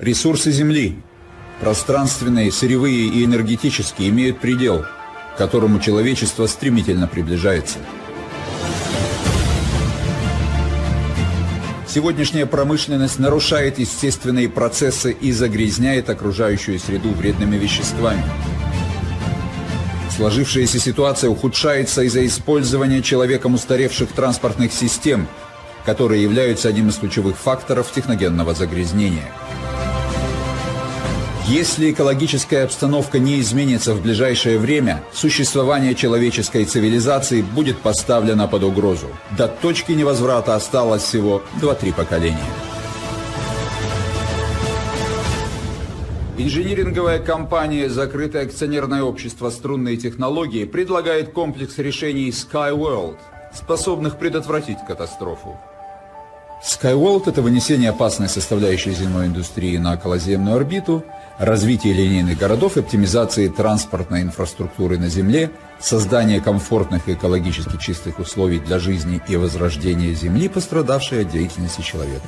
Ресурсы Земли, пространственные, сырьевые и энергетические, имеют предел, к которому человечество стремительно приближается. Сегодняшняя промышленность нарушает естественные процессы и загрязняет окружающую среду вредными веществами. Сложившаяся ситуация ухудшается из-за использования человеком устаревших транспортных систем, которые являются одним из ключевых факторов техногенного загрязнения. Если экологическая обстановка не изменится в ближайшее время, существование человеческой цивилизации будет поставлено под угрозу. До точки невозврата осталось всего 2-3 поколения. Инжиниринговая компания «Закрытое акционерное общество струнные технологии» предлагает комплекс решений SkyWorld, способных предотвратить катастрофу. SkyWorld – это вынесение опасной составляющей земной индустрии на околоземную орбиту, развитие линейных городов и оптимизации транспортной инфраструктуры на Земле, создание комфортных и экологически чистых условий для жизни и возрождения Земли, пострадавшей от деятельности человека.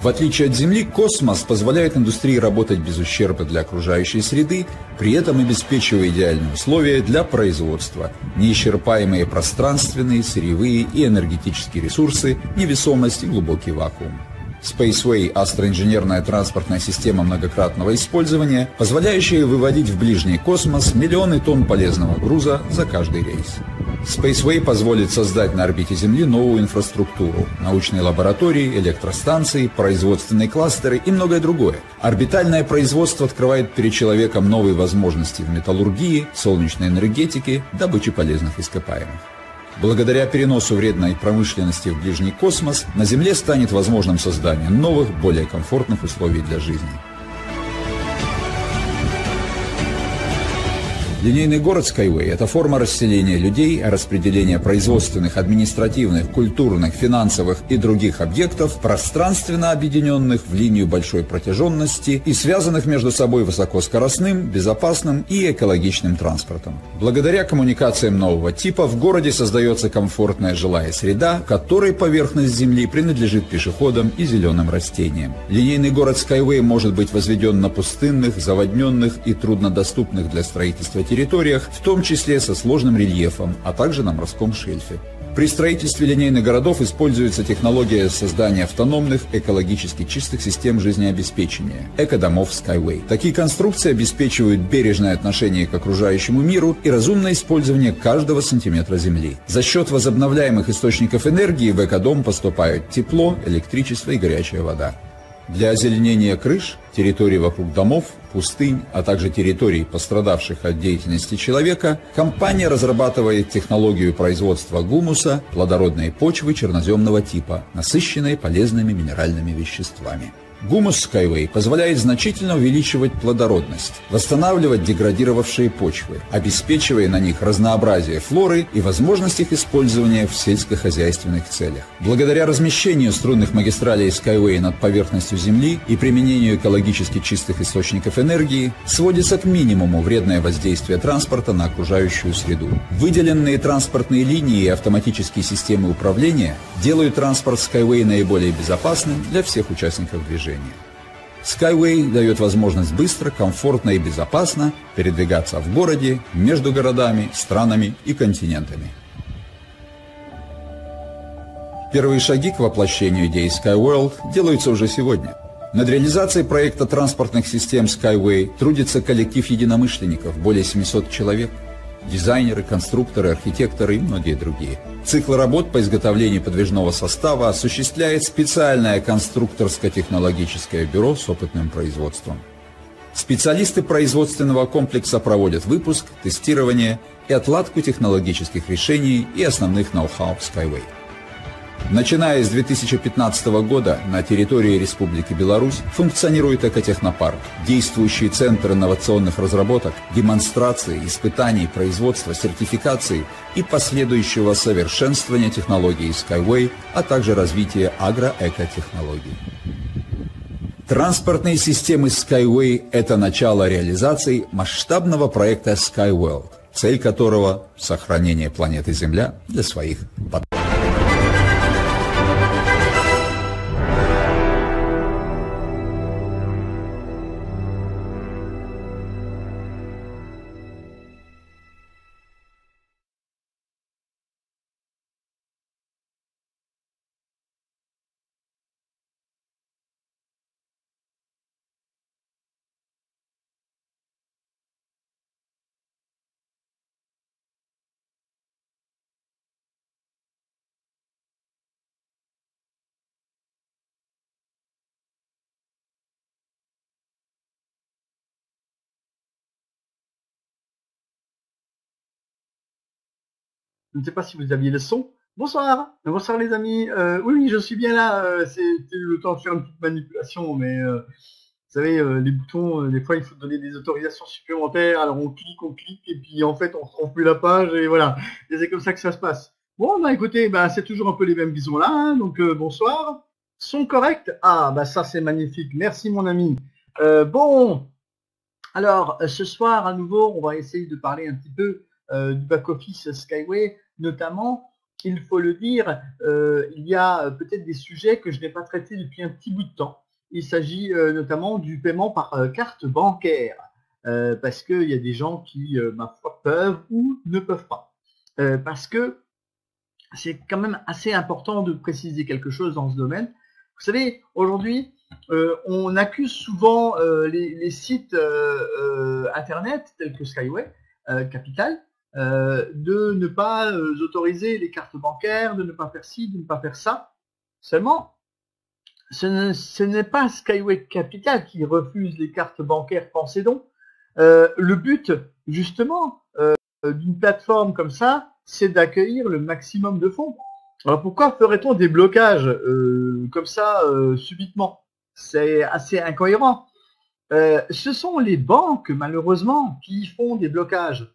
В отличие от Земли, космос позволяет индустрии работать без ущерба для окружающей среды, при этом обеспечивая идеальные условия для производства, неисчерпаемые пространственные, сырьевые и энергетические ресурсы, невесомость и глубокий вакуум. Spaceway – астроинженерная транспортная система многократного использования, позволяющая выводить в ближний космос миллионы тонн полезного груза за каждый рейс. Spaceway позволит создать на орбите Земли новую инфраструктуру – научные лаборатории, электростанции, производственные кластеры и многое другое. Орбитальное производство открывает перед человеком новые возможности в металлургии, солнечной энергетике, добыче полезных ископаемых. Благодаря переносу вредной промышленности в ближний космос на Земле станет возможным создание новых, более комфортных условий для жизни. Линейный город Skyway – это форма расселения людей, распределения производственных, административных, культурных, финансовых и других объектов, пространственно объединенных в линию большой протяженности и связанных между собой высокоскоростным, безопасным и экологичным транспортом. Благодаря коммуникациям нового типа в городе создается комфортная жилая среда, в которой поверхность Земли принадлежит пешеходам и зеленым растениям. Линейный город Skyway может быть возведен на пустынных, заводненных и труднодоступных для строительства территориях, в том числе со сложным рельефом, а также на морском шельфе. При строительстве линейных городов используется технология создания автономных, экологически чистых систем жизнеобеспечения – экодомов Skyway. Такие конструкции обеспечивают бережное отношение к окружающему миру и разумное использование каждого сантиметра земли. За счет возобновляемых источников энергии в экодом поступают тепло, электричество и горячая вода. Для озеленения крыш, территорий вокруг домов, пустынь, а также территорий, пострадавших от деятельности человека, компания разрабатывает технологию производства гумуса, плодородной почвы черноземного типа, насыщенной полезными минеральными веществами. Гумус Skyway позволяет значительно увеличивать плодородность, восстанавливать деградировавшие почвы, обеспечивая на них разнообразие флоры и возможность их использования в сельскохозяйственных целях. Благодаря размещению струнных магистралей Skyway над поверхностью Земли и применению экологически чистых источников энергии сводится к минимуму вредное воздействие транспорта на окружающую среду. Выделенные транспортные линии и автоматические системы управления делают транспорт Skyway наиболее безопасным для всех участников движения. Skyway дает возможность быстро, комфортно и безопасно передвигаться в городе, между городами, странами и континентами. Первые шаги к воплощению идеи SkyWorld делаются уже сегодня. Над реализацией проекта транспортных систем Skyway трудится коллектив единомышленников, более 700 человек. Дизайнеры, конструкторы, архитекторы и многие другие. Цикл работ по изготовлению подвижного состава осуществляет специальное конструкторско-технологическое бюро с опытным производством. Специалисты производственного комплекса проводят выпуск, тестирование и отладку технологических решений и основных ноу-хау Skyway. Начиная с 2015 года на территории Республики Беларусь функционирует экотехнопарк, действующий центр инновационных разработок, демонстрации, испытаний, производства, сертификации и последующего совершенствования технологий Skyway, а также развития агроэкотехнологий. Транспортные системы Skyway – это начало реализации масштабного проекта SkyWorld, цель которого – сохранение планеты Земля для своих потомков. Je ne sais pas si vous aviez le son. Bonsoir, bonsoir les amis. Oui, je suis bien là. C'était le temps de faire une petite manipulation, mais vous savez, les boutons, des fois, il faut donner des autorisations supplémentaires. Alors on clique, et puis en fait, on ne retrouve plus la page, et voilà. Et c'est comme ça que ça se passe. Bon, bah écoutez, bah, c'est toujours un peu les mêmes qui sont là, hein, donc bonsoir. Son correct? Ah, bah ça c'est magnifique. Merci mon ami. Bon, alors ce soir à nouveau, on va essayer de parler un petit peu du back-office Skyway, notamment. Il faut le dire, il y a peut-être des sujets que je n'ai pas traités depuis un petit bout de temps. Il s'agit notamment du paiement par carte bancaire, parce qu'il y a des gens qui, ma foi, peuvent ou ne peuvent pas. Parce que c'est quand même assez important de préciser quelque chose dans ce domaine. Vous savez, aujourd'hui, on accuse souvent les sites Internet tels que Skyway Capital de ne pas autoriser les cartes bancaires, de ne pas faire ci, de ne pas faire ça. Seulement, ce n'est pas Skyway Capital qui refuse les cartes bancaires, pensez donc. Le but, justement, d'une plateforme comme ça, c'est d'accueillir le maximum de fonds. Alors pourquoi ferait-on des blocages comme ça subitement? C'est assez incohérent. Ce sont les banques, malheureusement, qui font des blocages.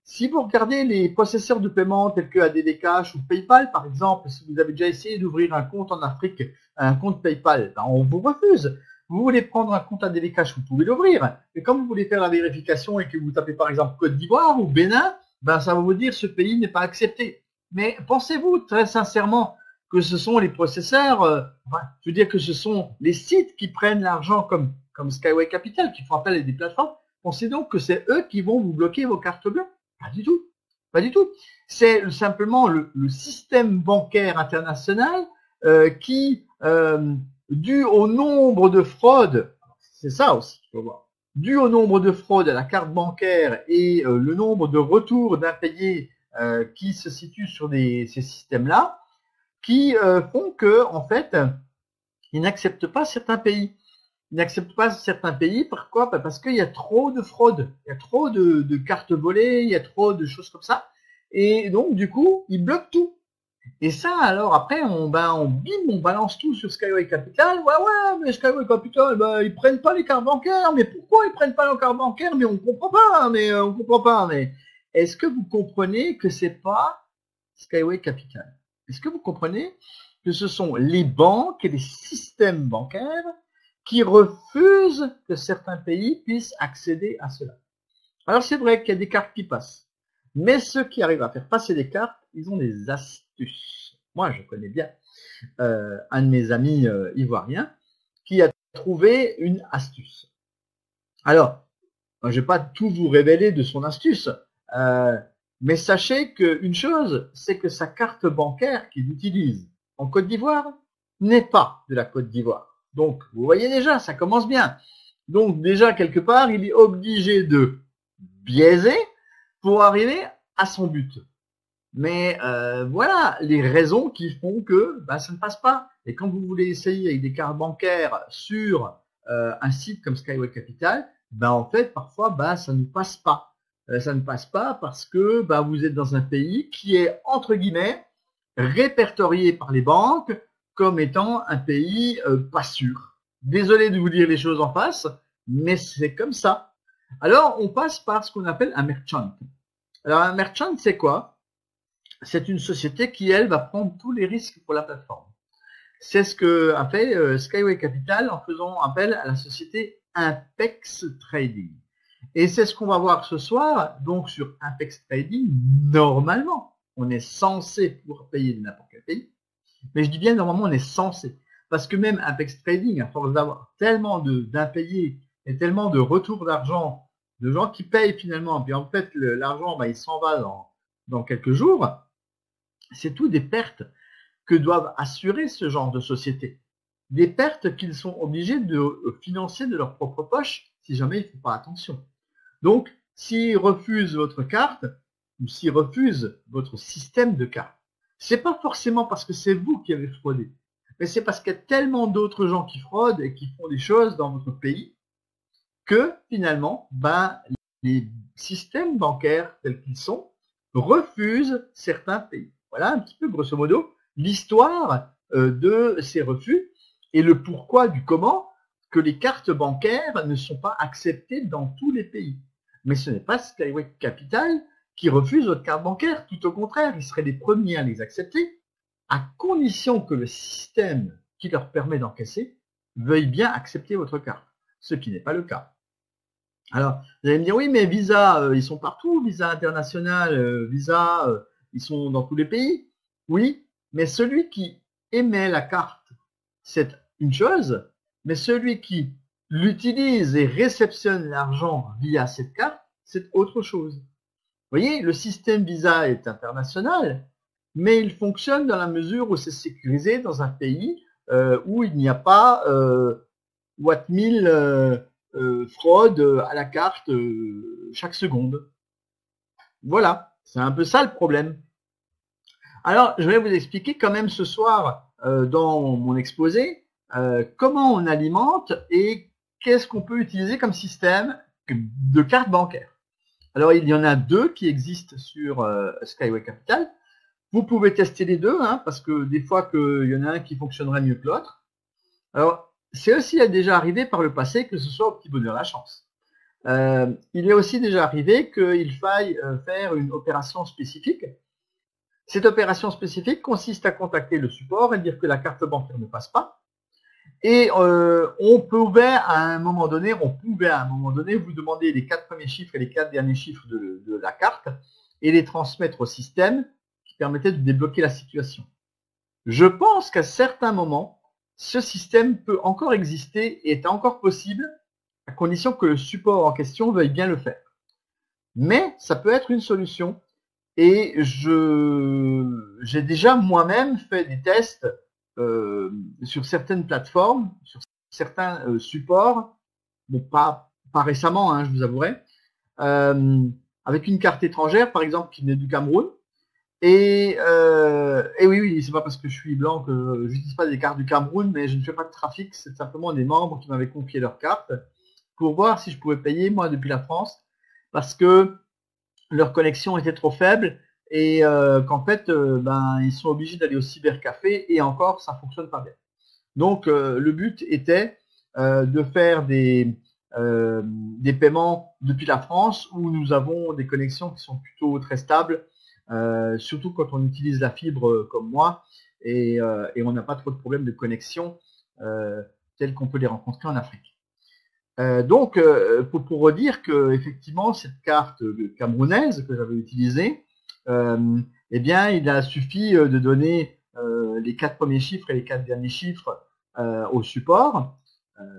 Si vous regardez les processeurs de paiement tels que ADD Cash ou PayPal, par exemple, si vous avez déjà essayé d'ouvrir un compte en Afrique, un compte PayPal, ben on vous refuse. Vous voulez prendre un compte ADD Cash, vous pouvez l'ouvrir. Mais quand vous voulez faire la vérification et que vous tapez par exemple Côte d'Ivoire ou Bénin, ben ça va vous dire ce pays n'est pas accepté. Mais pensez-vous très sincèrement que ce sont les processeurs, je veux dire que ce sont les sites qui prennent l'argent comme Skyway Capital, qui font appel à des plateformes? Pensez donc que c'est eux qui vont vous bloquer vos cartes bleues? Pas du tout. Pas du tout. C'est simplement le système bancaire international qui, dû au nombre de fraudes, c'est ça aussi qu'il faut voir, dû au nombre de fraudes à la carte bancaire et le nombre de retours d'impayés qui se situent sur ces systèmes-là, qui font que, en fait, ils n'acceptent pas certains pays. Ils n'acceptent pas certains pays. Pourquoi? Parce qu'il y a trop de fraude, il y a trop de cartes volées, il y a trop de choses comme ça. Et donc, du coup, ils bloquent tout. Et ça, alors après, on balance tout sur Skyway Capital. Ouais, mais Skyway Capital, ils prennent pas les cartes bancaires. Mais pourquoi ils prennent pas les cartes bancaires? Mais on comprend pas. Mais est-ce que vous comprenez que c'est pas Skyway Capital? Est-ce que vous comprenez que ce sont les banques et les systèmes bancaires qui refusent que certains pays puissent accéder à cela? Alors c'est vrai qu'il y a des cartes qui passent, mais ceux qui arrivent à faire passer des cartes, ils ont des astuces. Moi, je connais bien un de mes amis ivoiriens qui a trouvé une astuce. Alors, je ne vais pas tout vous révéler de son astuce, mais sachez qu'une chose, c'est que sa carte bancaire qu'il utilise en Côte d'Ivoire n'est pas de la Côte d'Ivoire. Donc, vous voyez déjà, ça commence bien. Donc, déjà, quelque part, il est obligé de biaiser pour arriver à son but. Mais voilà les raisons qui font que ça ne passe pas. Et quand vous voulez essayer avec des cartes bancaires sur un site comme Skyway Capital, en fait, parfois, ça ne passe pas. Ça ne passe pas parce que vous êtes dans un pays qui est, entre guillemets, répertorié par les banques comme étant un pays pas sûr. Désolé de vous dire les choses en face, mais c'est comme ça. Alors, on passe par ce qu'on appelle un merchant. Alors, un merchant, c'est quoi? C'est une société qui, elle, va prendre tous les risques pour la plateforme. C'est ce que a fait Skyway Capital en faisant appel à la société Impex Trading. Et c'est ce qu'on va voir ce soir. Donc, sur Impex Trading, normalement, on est censé pouvoir payer de n'importe quel pays. Mais je dis bien, normalement, on est censé. Parce que même Impex Trading, à force d'avoir tellement d'impayés et tellement de retours d'argent, de gens qui payent finalement, puis en fait, l'argent, il s'en va dans quelques jours, c'est tout des pertes que doivent assurer ce genre de société. Des pertes qu'ils sont obligés de financer de leur propre poche si jamais ils ne font pas attention. Donc, s'ils refusent votre carte ou s'ils refusent votre système de carte, c'est pas forcément parce que c'est vous qui avez fraudé, mais c'est parce qu'il y a tellement d'autres gens qui fraudent et qui font des choses dans votre pays que finalement, les systèmes bancaires tels qu'ils sont refuse certains pays. Voilà un petit peu grosso modo l'histoire de ces refus et le pourquoi du comment que les cartes bancaires ne sont pas acceptées dans tous les pays. Mais ce n'est pas Skyway Capital qui refuse votre carte bancaire, tout au contraire, ils seraient les premiers à les accepter, à condition que le système qui leur permet d'encaisser veuille bien accepter votre carte, ce qui n'est pas le cas. Alors, vous allez me dire, oui, mais Visa, ils sont partout, Visa International, Visa, ils sont dans tous les pays. Oui, mais celui qui émet la carte, c'est une chose, mais celui qui l'utilise et réceptionne l'argent via cette carte, c'est autre chose. Vous voyez, le système Visa est international, mais il fonctionne dans la mesure où c'est sécurisé dans un pays où il n'y a pas Watt 1000 fraude à la carte chaque seconde. Voilà, c'est un peu ça le problème. Alors, je vais vous expliquer quand même ce soir dans mon exposé comment on alimente et qu'est-ce qu'on peut utiliser comme système de carte bancaire. Alors, il y en a deux qui existent sur Skyway Capital. Vous pouvez tester les deux, hein, parce que des fois qu'il y en a un qui fonctionnerait mieux que l'autre. Alors, c'est aussi déjà arrivé par le passé que ce soit au petit bonheur la chance. Il est aussi déjà arrivé qu'il faille faire une opération spécifique. Cette opération spécifique consiste à contacter le support et dire que la carte bancaire ne passe pas. Et on pouvait à un moment donné vous demander les 4 premiers chiffres et les 4 derniers chiffres de la carte et les transmettre au système qui permettait de débloquer la situation. Je pense qu'à certains moments, ce système peut encore exister et est encore possible à condition que le support en question veuille bien le faire. Mais ça peut être une solution et j'ai déjà moi-même fait des tests sur certaines plateformes, sur certains supports, mais pas récemment, hein, je vous avouerai, avec une carte étrangère, par exemple, qui venait du Cameroun. Et oui, c'est pas parce que je suis blanc que j'utilise pas des cartes du Cameroun, mais je ne fais pas de trafic, c'est simplement des membres qui m'avaient confié leurs cartes pour voir si je pouvais payer, moi, depuis la France, parce que leur connexion était trop faible et qu'en fait, ils sont obligés d'aller au cybercafé et encore, ça fonctionne pas bien. Donc, le but était de faire des paiements depuis la France où nous avons des connexions qui sont plutôt très stables, surtout quand on utilise la fibre comme moi et on n'a pas trop de problèmes de connexion tels qu'on peut les rencontrer en Afrique. Donc, pour redire que effectivement cette carte camerounaise que j'avais utilisée, eh bien, il a suffi de donner les 4 premiers chiffres et les 4 derniers chiffres au support,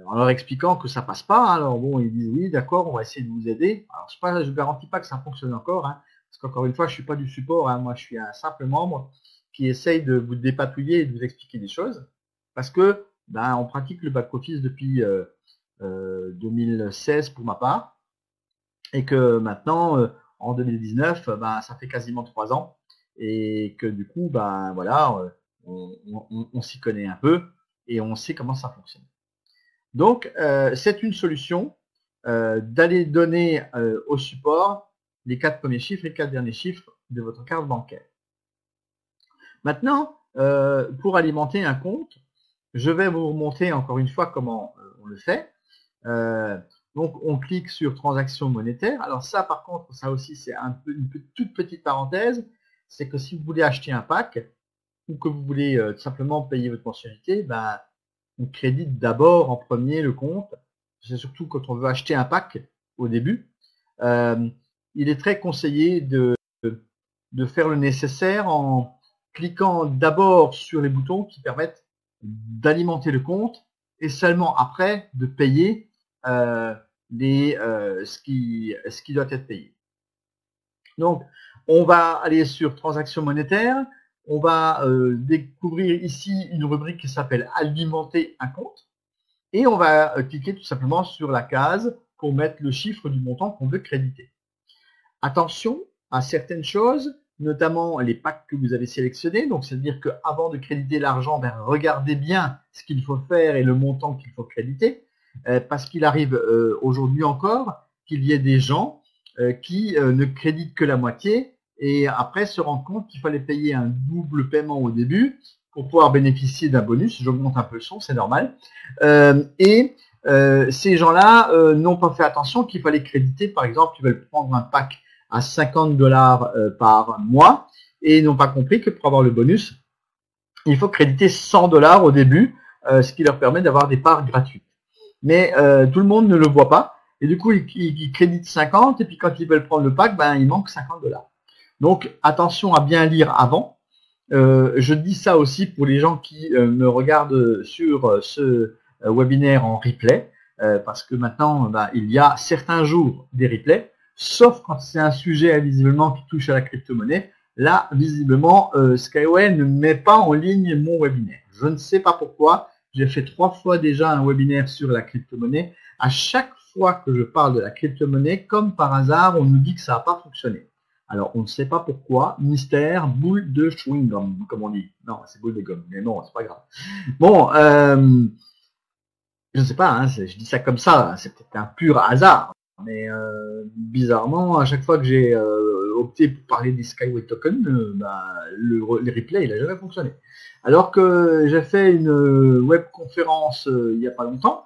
en leur expliquant que ça passe pas. Hein. Alors bon, ils disent oui, d'accord, on va essayer de vous aider. Alors je garantis pas que ça fonctionne encore, hein, parce qu'encore une fois, je suis pas du support. Hein, moi, je suis un simple membre qui essaye de vous dépatouiller et de vous expliquer des choses, parce que on pratique le back office depuis 2016 pour ma part, et que maintenant en 2019 ça fait quasiment 3 ans et que du coup voilà, on s'y connaît un peu et on sait comment ça fonctionne. Donc c'est une solution d'aller donner au support les 4 premiers chiffres et les 4 derniers chiffres de votre carte bancaire. Maintenant, pour alimenter un compte, je vais vous montrer encore une fois comment on le fait. Donc on clique sur transactions monétaires. Alors ça par contre, ça aussi c'est une toute petite parenthèse, c'est que si vous voulez acheter un pack ou que vous voulez tout simplement payer votre mensualité, on crédite d'abord en premier le compte. C'est surtout quand on veut acheter un pack au début. Il est très conseillé de faire le nécessaire en cliquant d'abord sur les boutons qui permettent d'alimenter le compte et seulement après de payer ce qui doit être payé. Donc, on va aller sur transactions monétaires. On va découvrir ici une rubrique qui s'appelle alimenter un compte. Et on va cliquer tout simplement sur la case pour mettre le chiffre du montant qu'on veut créditer. Attention à certaines choses, notamment les packs que vous avez sélectionnés. Donc, c'est-à-dire qu'avant de créditer l'argent, regardez bien ce qu'il faut faire et le montant qu'il faut créditer. Parce qu'il arrive aujourd'hui encore qu'il y ait des gens qui ne créditent que la moitié et après se rendre compte qu'il fallait payer un double paiement au début pour pouvoir bénéficier d'un bonus. J'augmente un peu le son, c'est normal. Ces gens-là n'ont pas fait attention qu'il fallait créditer. Par exemple, ils veulent prendre un pack à $50 par mois et n'ont pas compris que pour avoir le bonus, il faut créditer $100 au début, ce qui leur permet d'avoir des parts gratuites. Mais tout le monde ne le voit pas. Et du coup, ils créditent 50 et puis quand ils veulent prendre le pack, ben, il manque $50. Donc, attention à bien lire avant. Je dis ça aussi pour les gens qui me regardent sur ce webinaire en replay, parce que maintenant, ben, il y a certains jours des replays, sauf quand c'est un sujet visiblement qui touche à la crypto-monnaie. Là, visiblement, Skyway ne met pas en ligne mon webinaire. Je ne sais pas pourquoi. J'ai fait 3 fois déjà un webinaire sur la crypto-monnaie. À chaque fois que je parle de la crypto-monnaie, comme par hasard, on nous dit que ça n'a pas fonctionné. Alors, on ne sait pas pourquoi. Mystère, boule de chewing-gum, comme on dit. Non, c'est boule de gomme, mais non, c'est pas grave. Bon, je ne sais pas, hein, je dis ça comme ça, c'est peut-être un pur hasard. Mais bizarrement, à chaque fois que j'ai opté pour parler des Skyway Tokens, le replay, il n'a jamais fonctionné. Alors que j'ai fait une webconférence il n'y a pas longtemps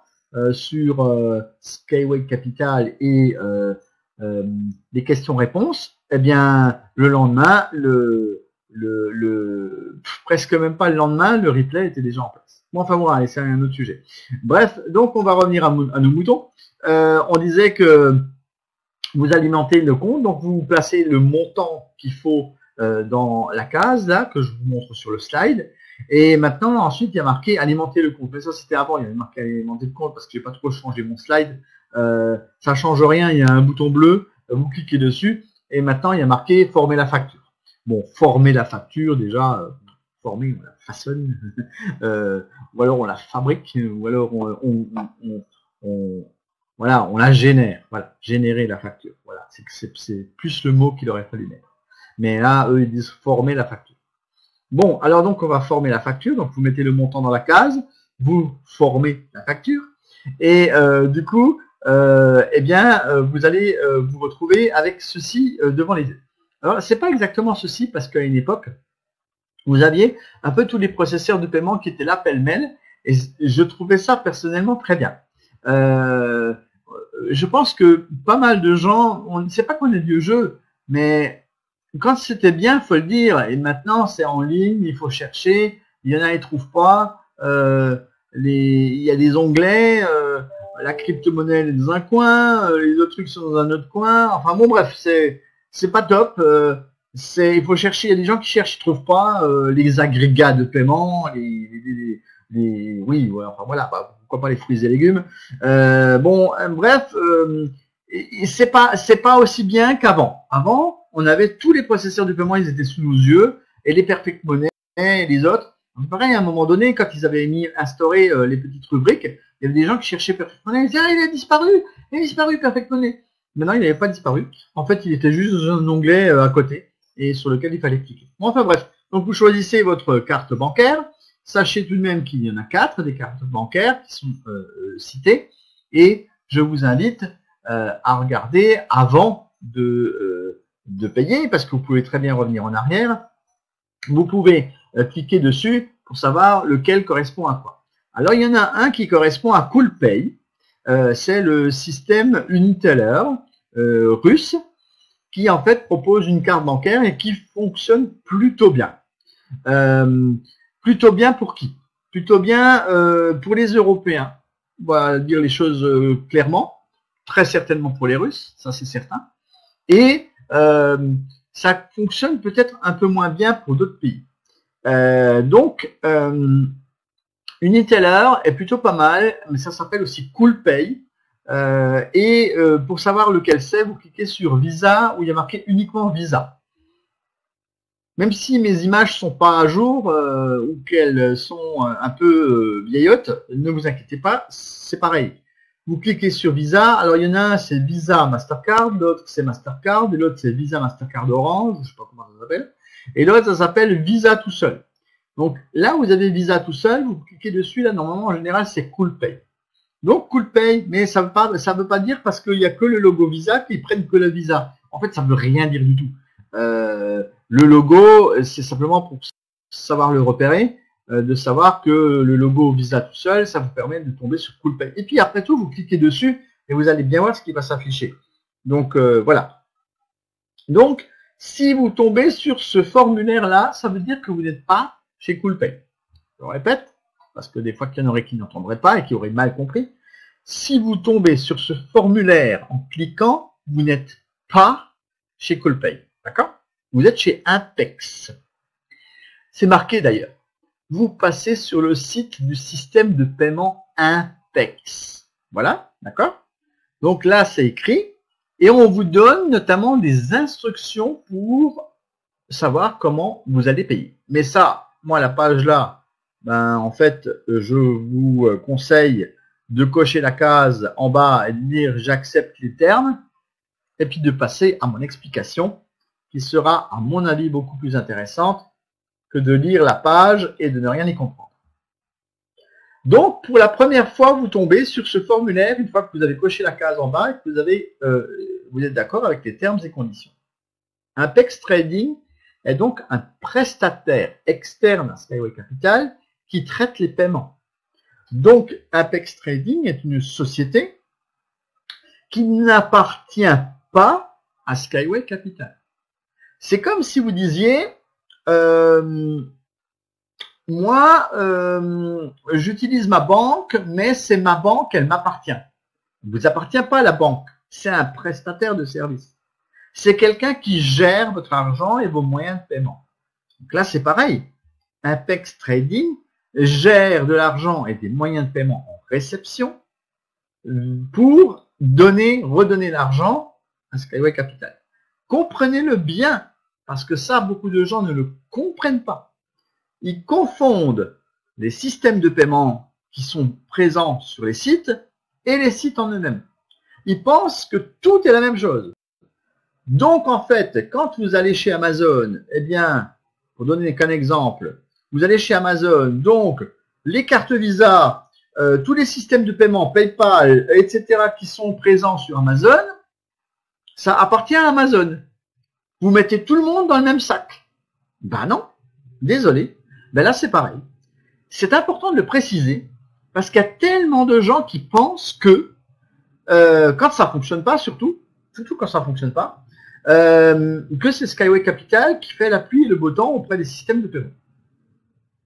sur Skyway Capital et des questions-réponses, eh bien, le lendemain, presque même pas le lendemain, le replay était déjà en place. Bon, enfin voilà, c'est un autre sujet. Bref, donc on va revenir à nos moutons. On disait que vous alimentez le compte, donc vous placez le montant qu'il faut dans la case là que je vous montre sur le slide. Et maintenant, ensuite, il y a marqué alimenter le compte. Mais ça, c'était avant, il y avait marqué alimenter le compte parce que j'ai pas trop changé mon slide. Ça change rien, il y a un bouton bleu, vous cliquez dessus et maintenant il y a marqué former la facture. Bon, former la facture, déjà, former, on la façonne, ou alors on la fabrique, ou alors on la génère. Voilà, générer la facture. Voilà, c'est plus le mot qu'il aurait fallu mettre. Mais là, eux, ils disent former la facture. Bon, alors donc on va former la facture. Donc vous mettez le montant dans la case, vous formez la facture, et du coup, eh bien, vous allez vous retrouver avec ceci devant les yeux. Alors, c'est pas exactement ceci parce qu'à une époque, vous aviez un peu tous les processeurs de paiement qui étaient là pêle-mêle, et je trouvais ça personnellement très bien. Je pense que pas mal de gens, on ne sait pas qu'on est vieux jeu, mais quand c'était bien, faut le dire. Et maintenant, c'est en ligne, il faut chercher. Il y en a, ils trouvent pas. Il y a des onglets. La crypto-monnaie est dans un coin, les autres trucs sont dans un autre coin. Enfin bon, bref, c'est pas top. Il faut chercher. Il y a des gens qui cherchent, ils trouvent pas les agrégats de paiement, oui, ouais, enfin voilà, pourquoi pas les fruits et légumes. Bref, c'est pas aussi bien qu'avant. Avant, on avait tous les processeurs de paiement, ils étaient sous nos yeux, et les Perfect Money et les autres. Pareil, à un moment donné, quand ils avaient instauré les petites rubriques, il y avait des gens qui cherchaient Perfect Money, ils disaient ah, il a disparu Perfect Money. Maintenant, il n'avait pas disparu. En fait, il était juste dans un onglet à côté et sur lequel il fallait cliquer. Bon, enfin bref, donc vous choisissez votre carte bancaire. Sachez tout de même qu'il y en a 4 des cartes bancaires qui sont citées, et je vous invite à regarder avant de payer, parce que vous pouvez très bien revenir en arrière. Vous pouvez cliquer dessus pour savoir lequel correspond à quoi. Alors, il y en a un qui correspond à CoolPay. C'est le système Uniteller russe qui, en fait, propose une carte bancaire et qui fonctionne plutôt bien. Plutôt bien pour qui? Plutôt bien pour les Européens. On va dire les choses clairement. Très certainement pour les Russes, ça c'est certain. Et ça fonctionne peut-être un peu moins bien pour d'autres pays. Uniteller est plutôt pas mal, mais ça s'appelle aussi CoolPay. Pour savoir lequel c'est, vous cliquez sur Visa où il y a marqué uniquement Visa. Même si mes images sont pas à jour ou qu'elles sont un peu vieillottes, ne vous inquiétez pas, c'est pareil. Vous cliquez sur Visa. Alors il y en a un, c'est Visa Mastercard, l'autre c'est Mastercard, et l'autre c'est Visa Mastercard Orange, je sais pas comment ça s'appelle. Et l'autre ça s'appelle Visa tout seul. Donc là vous avez Visa tout seul, vous cliquez dessus, là normalement en général c'est CoolPay. Donc CoolPay, mais ça veut pas dire parce qu'il y a que le logo Visa qu'ils prennent que le Visa. En fait ça veut rien dire du tout. Le logo, c'est simplement pour savoir le repérer, de savoir que le logo Visa tout seul, ça vous permet de tomber sur CoolPay. Et puis après tout, vous cliquez dessus et vous allez bien voir ce qui va s'afficher. Donc voilà. Donc, si vous tombez sur ce formulaire-là, ça veut dire que vous n'êtes pas chez CoolPay. Je le répète, parce que des fois qu'il y en aurait qui n'entendraient pas et qui auraient mal compris. Si vous tombez sur ce formulaire en cliquant, vous n'êtes pas chez CoolPay. D'accord? Vous êtes chez Impex. C'est marqué d'ailleurs. Vous passez sur le site du système de paiement Impex. Voilà, d'accord? Donc là, c'est écrit. Et on vous donne notamment des instructions pour savoir comment vous allez payer. Mais ça, moi, la page là, en fait, je vous conseille de cocher la case en bas et de dire j'accepte les termes. Et puis de passer à mon explication qui sera, à mon avis, beaucoup plus intéressante que de lire la page et de ne rien y comprendre. Donc, pour la première fois, vous tombez sur ce formulaire une fois que vous avez coché la case en bas et que vous êtes d'accord avec les termes et conditions. Impex Trading est donc un prestataire externe à Skyway Capital qui traite les paiements. Donc, Impex Trading est une société qui n'appartient pas à Skyway Capital. C'est comme si vous disiez moi, j'utilise ma banque, mais c'est ma banque, elle m'appartient. Elle ne vous appartient pas, la banque. C'est un prestataire de service. C'est quelqu'un qui gère votre argent et vos moyens de paiement. Donc là, c'est pareil. Impex Trading gère de l'argent et des moyens de paiement en réception pour redonner l'argent à Skyway Capital. Comprenez-le bien, parce que ça, beaucoup de gens ne le comprennent pas. Ils confondent les systèmes de paiement qui sont présents sur les sites et les sites en eux-mêmes. Ils pensent que tout est la même chose. Donc, en fait, quand vous allez chez Amazon, eh bien, pour donner qu'un exemple, vous allez chez Amazon, donc, les cartes Visa, tous les systèmes de paiement, PayPal, etc., qui sont présents sur Amazon, ça appartient à Amazon. Vous mettez tout le monde dans le même sac. Ben non, désolé. Ben là, c'est pareil. C'est important de le préciser parce qu'il y a tellement de gens qui pensent que quand ça fonctionne pas, surtout quand ça fonctionne pas, que c'est Skyway Capital qui fait la pluie et le beau temps auprès des systèmes de paiement.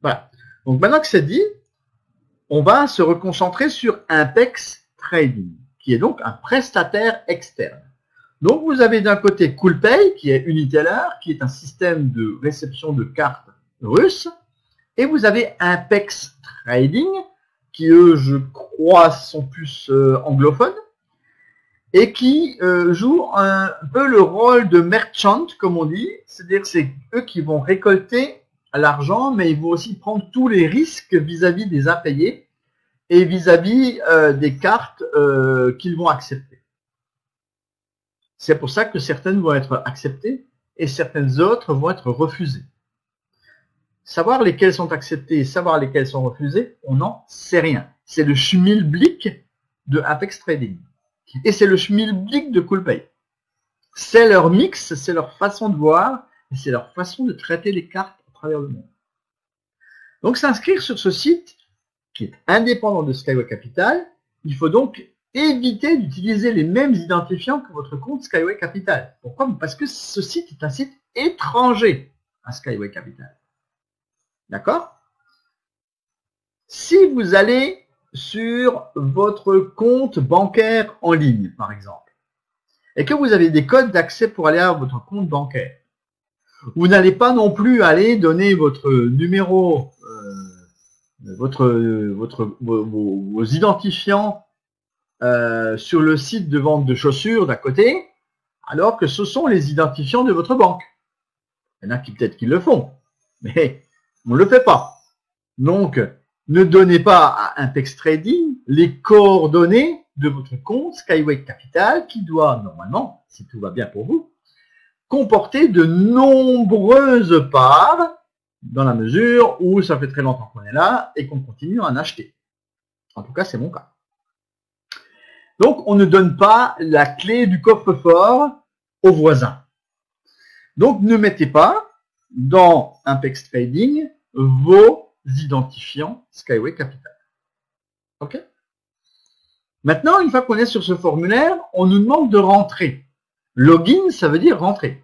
Voilà. Donc maintenant que c'est dit, on va se reconcentrer sur Impex Trading, qui est donc un prestataire externe. Donc vous avez d'un côté CoolPay, qui est Uniteller, qui est un système de réception de cartes russes, et vous avez Impex Trading, qui eux, je crois, sont plus anglophones, et qui jouent un peu le rôle de merchant, comme on dit, c'est-à-dire que c'est eux qui vont récolter l'argent, mais ils vont aussi prendre tous les risques vis-à-vis des impayés et vis-à-vis des cartes qu'ils vont accepter. C'est pour ça que certaines vont être acceptées et certaines autres vont être refusées. Savoir lesquelles sont acceptées et savoir lesquelles sont refusées, on n'en sait rien. C'est le schmilblick de Impex Trading. Et c'est le schmilblick de CoolPay. C'est leur mix, c'est leur façon de voir, et c'est leur façon de traiter les cartes à travers le monde. Donc s'inscrire sur ce site, qui est indépendant de Skyway Capital, il faut donc éviter d'utiliser les mêmes identifiants que votre compte Skyway Capital. Pourquoi? Parce que ce site est un site étranger à Skyway Capital. D'accord? Si vous allez sur votre compte bancaire en ligne, par exemple, et que vous avez des codes d'accès pour aller à votre compte bancaire, vous n'allez pas non plus aller donner votre numéro, vos identifiants sur le site de vente de chaussures d'à côté, alors que ce sont les identifiants de votre banque. Il y en a qui peut-être qui le font, mais on ne le fait pas. Donc, ne donnez pas à Impex Trading les coordonnées de votre compte Skyway Capital qui doit, normalement, si tout va bien pour vous, comporter de nombreuses parts dans la mesure où ça fait très longtemps qu'on est là et qu'on continue à en acheter. En tout cas, c'est mon cas. Donc, on ne donne pas la clé du coffre-fort aux voisins. Donc, ne mettez pas dans Impex Trading vos identifiants Skyway Capital. OK? Maintenant, une fois qu'on est sur ce formulaire, on nous demande de rentrer. Login, ça veut dire rentrer.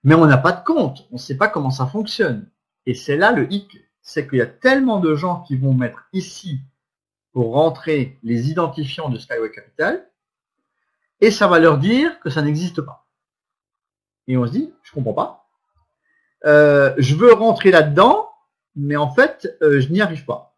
Mais on n'a pas de compte. On ne sait pas comment ça fonctionne. Et c'est là le hic. C'est qu'il y a tellement de gens qui vont mettre ici pour rentrer les identifiants de Skyway Capital. Et ça va leur dire que ça n'existe pas. Et on se dit, je comprends pas. Je veux rentrer là-dedans, mais en fait, je n'y arrive pas.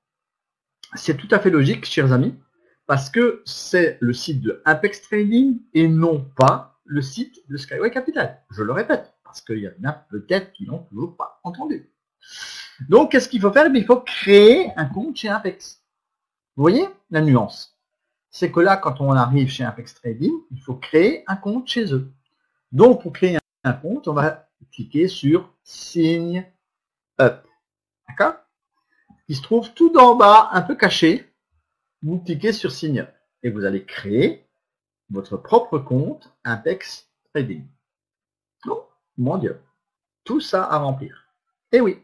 C'est tout à fait logique, chers amis, parce que c'est le site de Impex Trading et non pas le site de Skyway Capital. Je le répète, parce qu'il y en a peut-être qui n'ont toujours pas entendu. Donc, qu'est-ce qu'il faut faire? Il faut créer un compte chez Impex. Vous voyez la nuance? C'est que là, quand on arrive chez Impex Trading, il faut créer un compte chez eux. Donc, pour créer un compte, on va cliquer sur Sign Up. D'accord? Il se trouve tout en bas, un peu caché. Vous cliquez sur Sign Up et vous allez créer votre propre compte Impex Trading. Oh, mon Dieu. Tout ça à remplir. Et oui.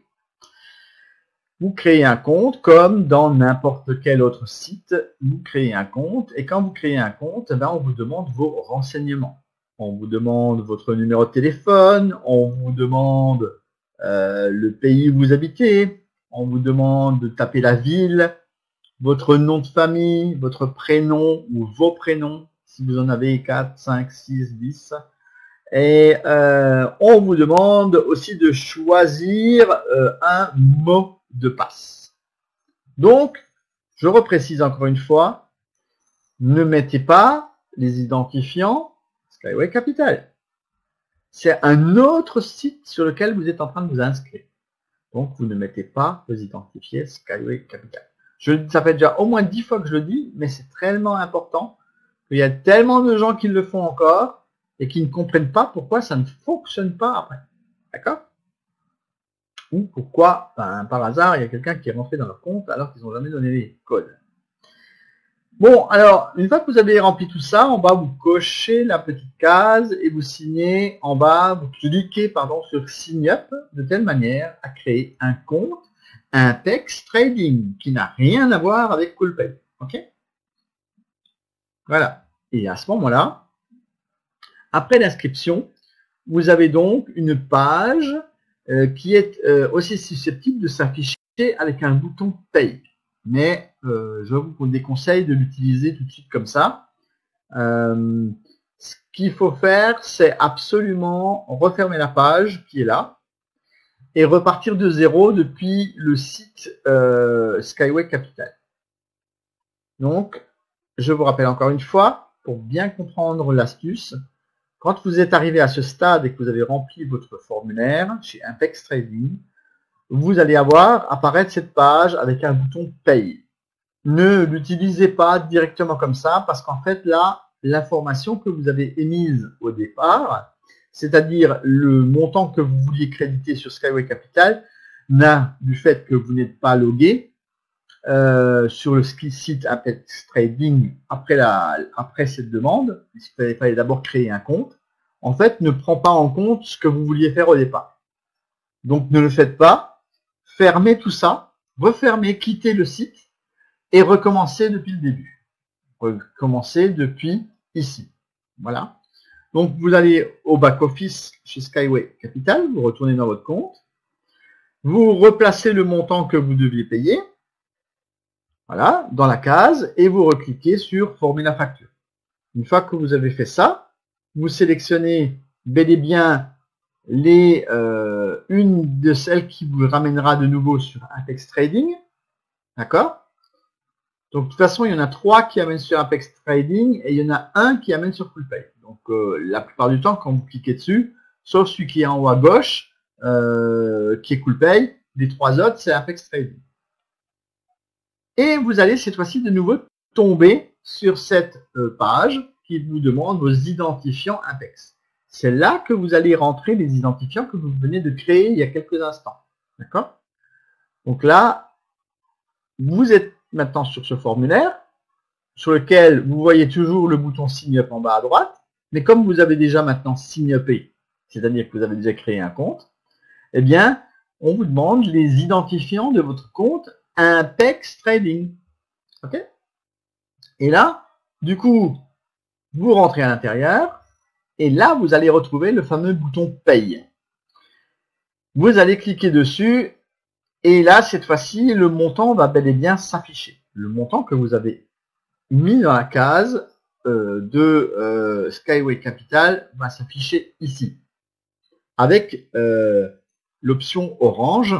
Vous créez un compte comme dans n'importe quel autre site. Vous créez un compte et quand vous créez un compte, on vous demande vos renseignements. On vous demande votre numéro de téléphone, on vous demande le pays où vous habitez, on vous demande de taper la ville, votre nom de famille, votre prénom ou vos prénoms, si vous en avez 4, 5, 6, 10. Et on vous demande aussi de choisir un mot de passe. Donc, je reprécise encore une fois, ne mettez pas les identifiants Skyway Capital. C'est un autre site sur lequel vous êtes en train de vous inscrire. Donc, vous ne mettez pas vos identifiés Skyway Capital. Ça fait déjà au moins 10 fois que je le dis, mais c'est tellement important qu'il y a tellement de gens qui le font encore et qui ne comprennent pas pourquoi ça ne fonctionne pas après. D'accord? Ou pourquoi, par hasard, il y a quelqu'un qui est rentré dans leur compte alors qu'ils n'ont jamais donné les codes. Bon, alors, une fois que vous avez rempli tout ça, en bas, vous cochez la petite case et vous signez en bas, vous cliquez sur Sign Up de telle manière à créer un compte Impex Trading qui n'a rien à voir avec CoolPay. OK? Voilà. Et à ce moment-là, après l'inscription, vous avez donc une page qui est aussi susceptible de s'afficher avec un bouton Pay. Mais je vous déconseille de l'utiliser tout de suite comme ça. Ce qu'il faut faire, c'est absolument refermer la page qui est là et repartir de zéro depuis le site Skyway Capital. Donc, je vous rappelle encore une fois, pour bien comprendre l'astuce, quand vous êtes arrivé à ce stade et que vous avez rempli votre formulaire chez Impex Trading, vous allez avoir apparaître cette page avec un bouton Pay. Ne l'utilisez pas directement comme ça parce qu'en fait là, l'information que vous avez émise au départ, c'est-à-dire le montant que vous vouliez créditer sur Skyway Capital, n'a, du fait que vous n'êtes pas logué sur le site Impex Trading après cette demande, puisqu'il fallait d'abord créer un compte, en fait ne prend pas en compte ce que vous vouliez faire au départ. Donc ne le faites pas, fermez tout ça, refermez, quittez le site et recommencez depuis le début. Recommencez depuis ici. Voilà. Donc vous allez au back-office chez Skyway Capital, vous retournez dans votre compte, vous replacez le montant que vous deviez payer, voilà, dans la case, et vous recliquez sur Former la facture. Une fois que vous avez fait ça, vous sélectionnez bel et bien une de celles qui vous ramènera de nouveau sur Impex Trading. D'accord? Donc, de toute façon, il y en a 3 qui amènent sur Impex Trading et il y en a un qui amène sur CoolPay. Donc, la plupart du temps, quand vous cliquez dessus, sauf celui qui est en haut à gauche, qui est CoolPay, les 3 autres, c'est Impex Trading. Et vous allez cette fois-ci de nouveau tomber sur cette page qui vous demande vos identifiants Impex. C'est là que vous allez rentrer les identifiants que vous venez de créer il y a quelques instants. D'accord? Donc là, vous êtes maintenant sur ce formulaire, sur lequel vous voyez toujours le bouton Sign Up en bas à droite, mais comme vous avez déjà maintenant Sign Upé c'est-à-dire que vous avez déjà créé un compte, eh bien, on vous demande les identifiants de votre compte Impex Trading. OK? Et là, du coup, vous rentrez à l'intérieur et là, vous allez retrouver le fameux bouton Paye. Vous allez cliquer dessus et là, cette fois-ci, le montant va bel et bien s'afficher. Le montant que vous avez mis dans la case de Skyway Capital va s'afficher ici avec l'option orange,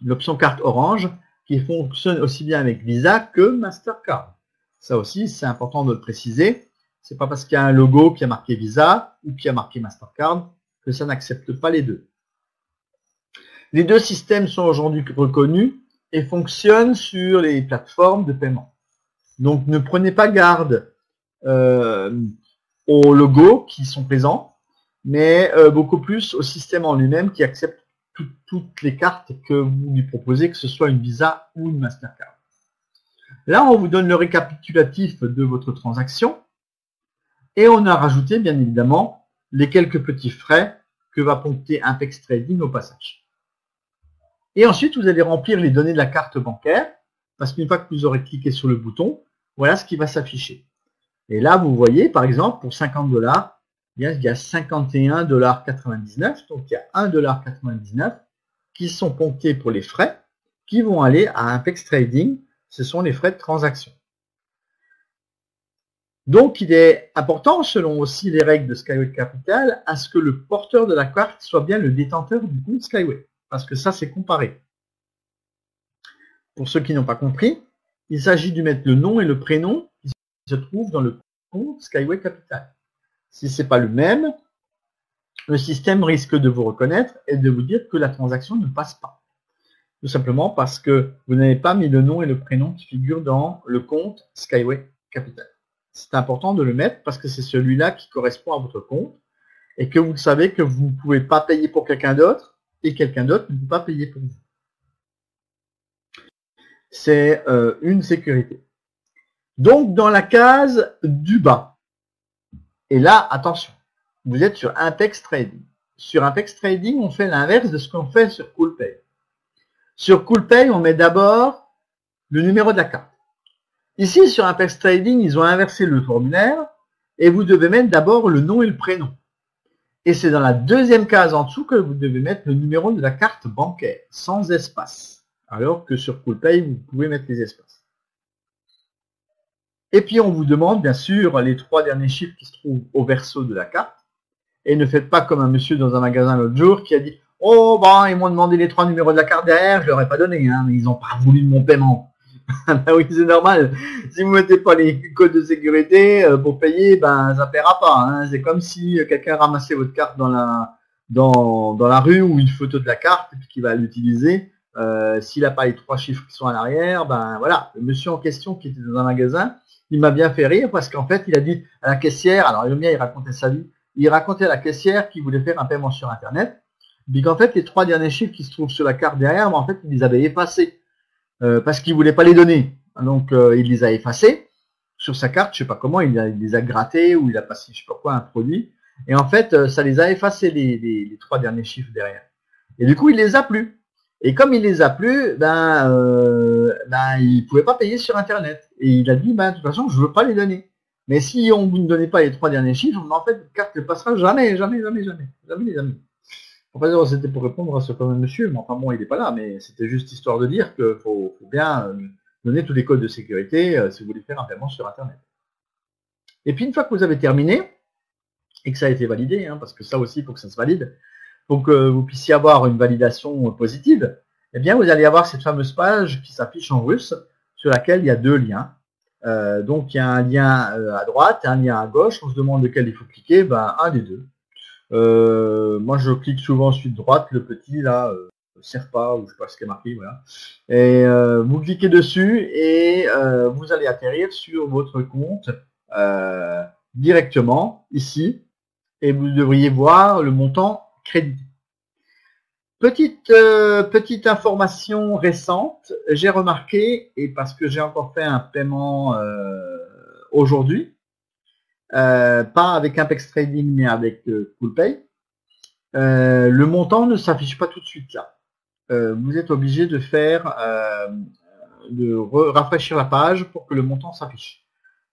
l'option carte orange qui fonctionne aussi bien avec Visa que Mastercard. Ça aussi, c'est important de le préciser. C'est pas parce qu'il y a un logo qui a marqué Visa ou qui a marqué Mastercard que ça n'accepte pas les deux. Les deux systèmes sont aujourd'hui reconnus et fonctionnent sur les plateformes de paiement. Donc, ne prenez pas garde aux logos qui sont présents, mais beaucoup plus au système en lui-même qui accepte toutes les cartes que vous lui proposez, que ce soit une Visa ou une Mastercard. Là, on vous donne le récapitulatif de votre transaction et on a rajouté, bien évidemment, les quelques petits frais que va poncter Impex Trading au passage. Et ensuite, vous allez remplir les données de la carte bancaire parce qu'une fois que vous aurez cliqué sur le bouton, voilà ce qui va s'afficher. Et là, vous voyez, par exemple, pour 50 $, il y a 51,99 $. Donc, il y a 1,99 $ qui sont ponctés pour les frais qui vont aller à Impex Trading. Ce sont les frais de transaction. Donc, il est important, selon aussi les règles de Skyway Capital, à ce que le porteur de la carte soit bien le détenteur du compte Skyway. Parce que ça, c'est comparé. Pour ceux qui n'ont pas compris, il s'agit de mettre le nom et le prénom qui se trouvent dans le compte Skyway Capital. Si ce n'est pas le même, le système risque de vous reconnaître et de vous dire que la transaction ne passe pas. Tout simplement parce que vous n'avez pas mis le nom et le prénom qui figurent dans le compte Skyway Capital. C'est important de le mettre parce que c'est celui-là qui correspond à votre compte et que vous savez que vous ne pouvez pas payer pour quelqu'un d'autre et quelqu'un d'autre ne peut pas payer pour vous. C'est une sécurité. Donc, dans la case du bas, et là, attention, vous êtes sur Impex Trading. Sur Impex Trading, on fait l'inverse de ce qu'on fait sur CoolPay. Sur CoolPay, on met d'abord le numéro de la carte. Ici, sur Impex Trading, ils ont inversé le formulaire et vous devez mettre d'abord le nom et le prénom. Et c'est dans la deuxième case en dessous que vous devez mettre le numéro de la carte bancaire, sans espace. Alors que sur CoolPay, vous pouvez mettre les espaces. Et puis, on vous demande, bien sûr, les 3 derniers chiffres qui se trouvent au verso de la carte. Et ne faites pas comme un monsieur dans un magasin l'autre jour qui a dit « Oh, ben, ils m'ont demandé les 3 numéros de la carte derrière, je leur ai pas donné, hein, mais ils n'ont pas voulu de mon paiement. » Ben oui, c'est normal. Si vous mettez pas les codes de sécurité pour payer, ben ça paiera pas. Hein. C'est comme si quelqu'un ramassait votre carte dans la rue ou une photo de la carte et puis qu'il va l'utiliser. S'il n'a pas les 3 chiffres qui sont à l'arrière, ben voilà. Le monsieur en question qui était dans un magasin, il m'a bien fait rire parce qu'en fait, il a dit à la caissière, alors le mien, il racontait sa vie, il racontait à la caissière qu'il voulait faire un paiement sur Internet, puis qu'en fait, les 3 derniers chiffres qui se trouvent sur la carte derrière, ben, en fait, il les avait effacés. Parce qu'il voulait pas les donner. Donc, il les a effacés sur sa carte, je sais pas comment, il les a grattés ou il a passé, je sais pas quoi, un produit. Et en fait, ça les a effacés, les 3 derniers chiffres derrière. Et du coup, il les a plus. Et comme il les a plus, il pouvait pas payer sur Internet. Et il a dit, de toute façon, je veux pas les donner. Mais si on vous ne donnez pas les 3 derniers chiffres, en fait, votre carte ne passera jamais, jamais les amis. Enfin, c'était pour répondre à ce fameux monsieur, mais enfin bon, il n'est pas là, mais c'était juste histoire de dire qu'il faut bien donner tous les codes de sécurité si vous voulez faire un paiement sur Internet. Et puis une fois que vous avez terminé, et que ça a été validé, hein, parce que ça aussi, il faut que ça se valide, pour que vous puissiez avoir une validation positive, eh bien vous allez avoir cette fameuse page qui s'affiche en russe, sur laquelle il y a 2 liens. Donc il y a un lien à droite et un lien à gauche, on se demande lequel il faut cliquer, un des deux. Moi je clique souvent celui de droite, le petit là, Serpa, ou je sais pas ce qui est marqué, voilà. Et vous cliquez dessus et vous allez atterrir sur votre compte directement ici et vous devriez voir le montant crédité. Petite information récente, j'ai remarqué, et parce que j'ai encore fait un paiement aujourd'hui, pas avec Impex Trading mais avec CoolPay, le montant ne s'affiche pas tout de suite là. Vous êtes obligé de faire, rafraîchir la page pour que le montant s'affiche.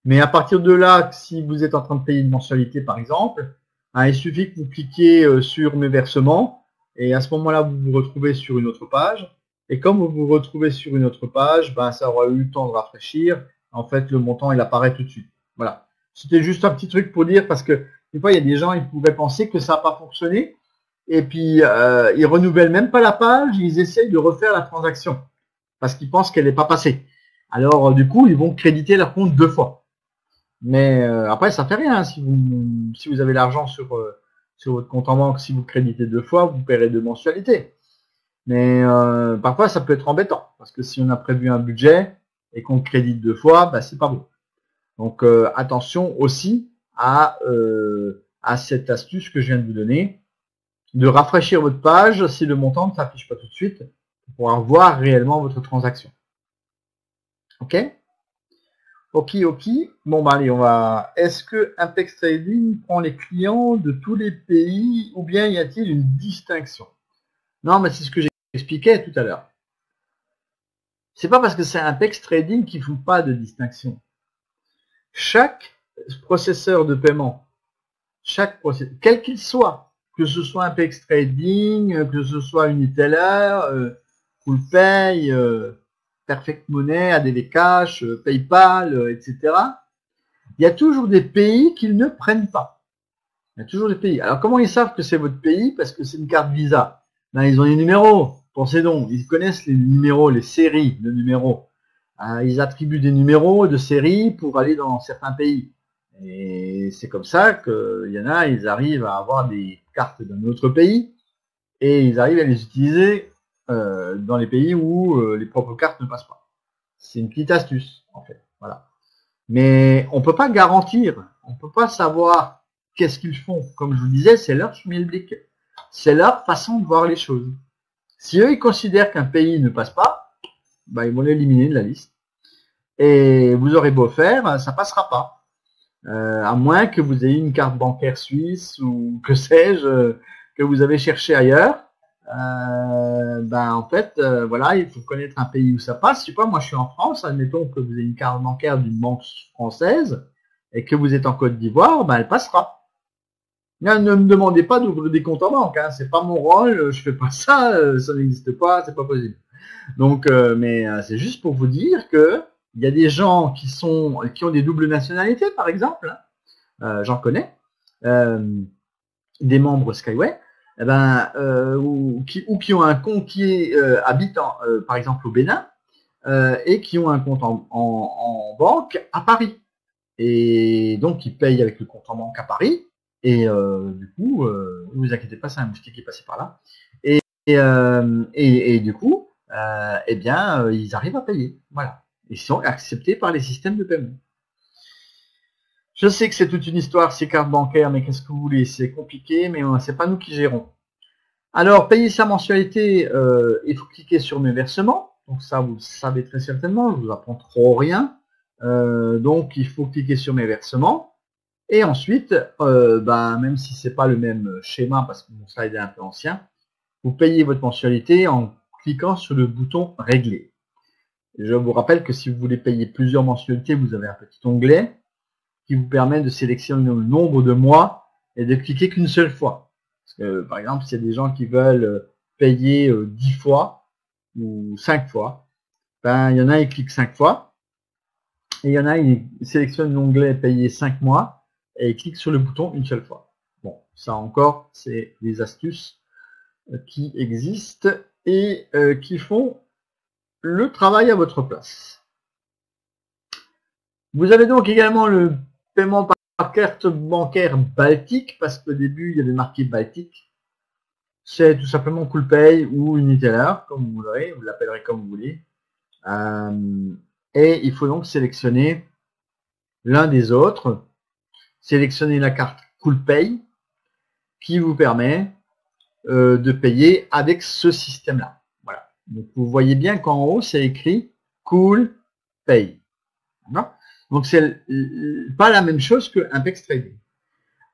Mais à partir de là, si vous êtes en train de payer une mensualité par exemple, il suffit que vous cliquiez sur mes versements et à ce moment-là, vous vous retrouvez sur une autre page. Et comme vous vous retrouvez sur une autre page, ça aura eu le temps de rafraîchir. En fait, le montant, il apparaît tout de suite. Voilà. C'était juste un petit truc pour dire parce que des fois, il y a des gens, ils pourraient penser que ça n'a pas fonctionné. Et puis, ils renouvellent même pas la page, ils essayent de refaire la transaction parce qu'ils pensent qu'elle n'est pas passée. Alors, du coup, ils vont créditer leur compte 2 fois. Mais après, ça fait rien. Si vous avez l'argent sur votre compte en banque, si vous créditez 2 fois, vous paierez 2 mensualités. Mais parfois, ça peut être embêtant parce que si on a prévu un budget et qu'on crédite 2 fois, c'est pas bon. Donc, attention aussi à cette astuce que je viens de vous donner, de rafraîchir votre page si le montant ne s'affiche pas tout de suite pour pouvoir voir réellement votre transaction. Ok? Ok. Bon, allez, Est-ce que Impex Trading prend les clients de tous les pays ou bien y a-t-il une distinction? Non, mais c'est ce que j'expliquais tout à l'heure. C'est pas parce que c'est Impex Trading qu'ils font pas de distinction. Chaque processeur de paiement, quel qu'il soit, que ce soit Impex Trading, que ce soit Uniteller, Coolpay, Perfect Money, ADV Cash, PayPal, etc. Il y a toujours des pays qu'ils ne prennent pas. Il y a toujours des pays. Alors comment ils savent que c'est votre pays? Parce que c'est une carte Visa. Ils ont les numéros. Pensez donc, ils connaissent les numéros, les séries de numéros. Ils attribuent des numéros de séries pour aller dans certains pays. Et c'est comme ça qu'il y en a, ils arrivent à avoir des cartes d'un autre pays et ils arrivent à les utiliser dans les pays où les propres cartes ne passent pas. C'est une petite astuce, en fait. Voilà. Mais on peut pas garantir, on peut pas savoir qu'est-ce qu'ils font. Comme je vous disais, c'est leur schmilblick. C'est leur façon de voir les choses. Si eux, ils considèrent qu'un pays ne passe pas, ils vont l'éliminer de la liste. Et vous aurez beau faire, ça passera pas. À moins que vous ayez une carte bancaire suisse ou que sais-je, que vous avez cherché ailleurs. En fait, voilà, il faut connaître un pays où ça passe. Je sais pas, moi je suis en France, admettons que vous avez une carte bancaire d'une banque française et que vous êtes en Côte d'Ivoire, elle passera. Ne me demandez pas d'ouvrir des comptes en banque, c'est pas mon rôle, je fais pas ça, ça n'existe pas, c'est pas possible. Donc, mais c'est juste pour vous dire que il y a des gens qui ont des doubles nationalités, par exemple, j'en connais, des membres Skyway, ou qui ont un compte qui habite par exemple au Bénin et qui ont un compte en banque à Paris. Et donc, ils payent avec le compte en banque à Paris. Et du coup, ne vous inquiétez pas, c'est un moustique qui est passé par là. Et du coup, ils arrivent à payer. Voilà. Ils sont acceptés par les systèmes de paiement. Je sais que c'est toute une histoire, ces cartes bancaires, mais qu'est-ce que vous voulez? C'est compliqué, mais c'est pas nous qui gérons. Alors, payer sa mensualité, il faut cliquer sur mes versements. Donc ça, vous le savez très certainement, je vous apprends trop rien. Donc, il faut cliquer sur mes versements. Et ensuite, même si c'est pas le même schéma, parce que mon slide est un peu ancien, vous payez votre mensualité en cliquant sur le bouton régler. Je vous rappelle que si vous voulez payer plusieurs mensualités, vous avez un petit onglet qui vous permet de sélectionner le nombre de mois et de cliquer qu'une seule fois. Parce que, par exemple, s'il y a des gens qui veulent payer 10 fois ou 5 fois, il y en a, ils cliquent 5 fois. Et il y en a, ils sélectionnent l'onglet payer 5 mois et ils cliquent sur le bouton une seule fois. Bon, ça encore, c'est des astuces qui existent et qui font le travail à votre place. Vous avez donc également le paiement par carte bancaire Baltique, parce qu'au début, il y avait marqué Baltique. C'est tout simplement Coolpay ou Uniteller, comme vous voudrez, vous l'appellerez comme vous voulez. Et il faut donc sélectionner l'un des autres. Sélectionner la carte Coolpay, qui vous permet de payer avec ce système-là. Voilà. Donc, vous voyez bien qu'en haut, c'est écrit Coolpay. Donc, c'est pas la même chose que Impex Trading.